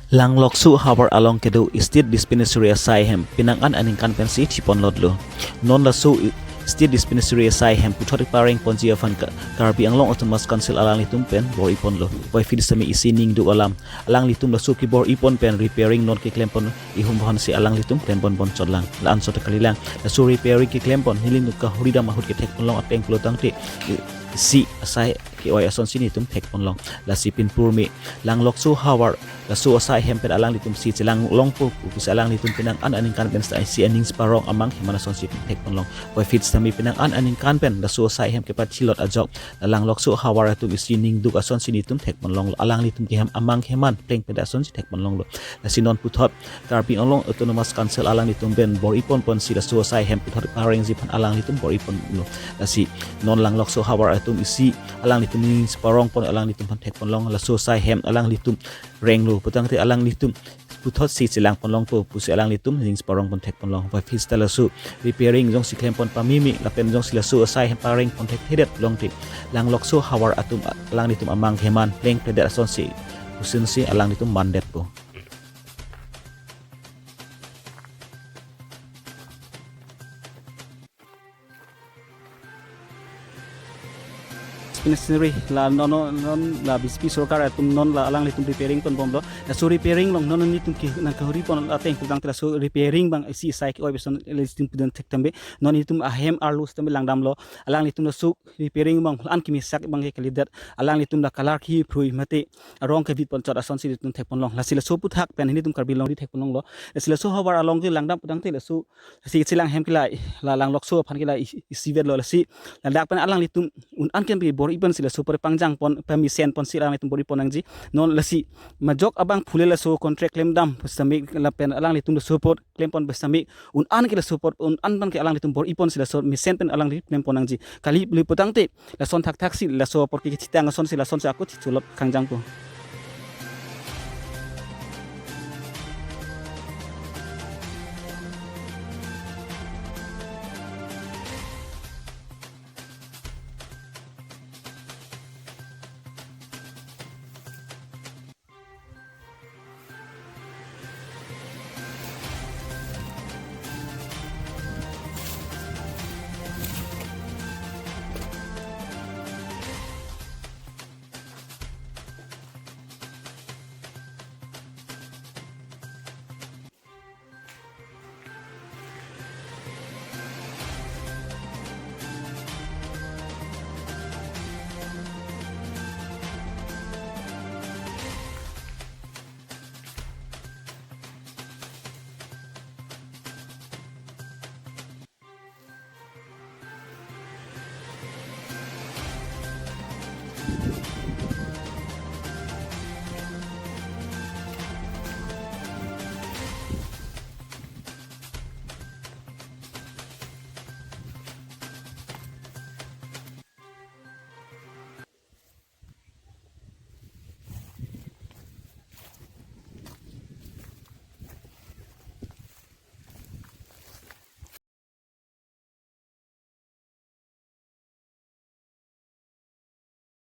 Langlokso habar along kedo State Dispensary Asaihem pinangan aningkan pensi chipon lodlo non lasu State Dispensary Asaihem puthori paring ponji afan karbi anglong autonomous council alang litum pen bor ipon lo boy feed sami isining du alang litum lasu ki bor ipon pen repairing non ki klempon ihum bahon si alang litum klempon bon chodlang la an sota kalilang lasu repairing ki klempon hilin ka hurida mahut ki tek long ateng pulotang ti si asai ki oi ason sini tum tek pon long la si pin purmi Langlokso hawar la su asai hempet alang litum si celang long pu alang litum pinang an aning kan pen sta si aning sparong amang himana son si tek pon long boy fit sami pinang an aning kan pen la su asai hem ke pat chilot ajok Langlokso hawar tu isining duk ason sini tum tek pon long alang litum ki hem amang heman pleng peda son si tek pon long lo la si non puthot karpi long autonomous council alang litum ben bor ipon pon si la su asai hem puthot paring zipan alang litum bor ipon lo la si non Langlokso hawar atum isi alang litum ni sparong pon alang litum tek pon long la su asai hem alang litum reng lo putang te alang litum puthot si celang pon long po pusi alang litum ning sparong pon tek pon long vai fis talasu repairing jong si klem pon pamimi lapen jong sila su asai hem paring pon tek hedet long ti Langlokso hawar atum alang litum amang heman pleng pedet ason si pusin si alang litum mandet po. Dispensary la non la bispi sorkar atum non la alang litum repairing pon bomlo la so repairing long non nitum ki nang kahuri pon ateng pudang tela so repairing bang si sai ki oi beson listim pudan tek tambe non nitum ahem arlus tambe langdam lo alang litum la so repairing bang an ki misak bang ke lidat alang litum la kalar ki phrui mate rong ke vit pon chot ason si litum tek pon long la sila so puthak pen nitum karbi long ri tek pon long lo la sila so hawar along ki langdam pudang te la so si silang hem ki lai la Langlokso phan ki lai sivet lo la si la dak pen alang litum un an ken bi bor iban sila super pangjang pon pemisen pon sila litum bori pon angji non lasi majok abang phule la so contract claim dam sami la pen alang litum support claim pon besami un an kila support un an ban ke alang litum bori pon sila so misen pen alang claim pon angji kali beli putang te la son thak thak si la so por ki titang son sila son sa aku chulot kangjang po.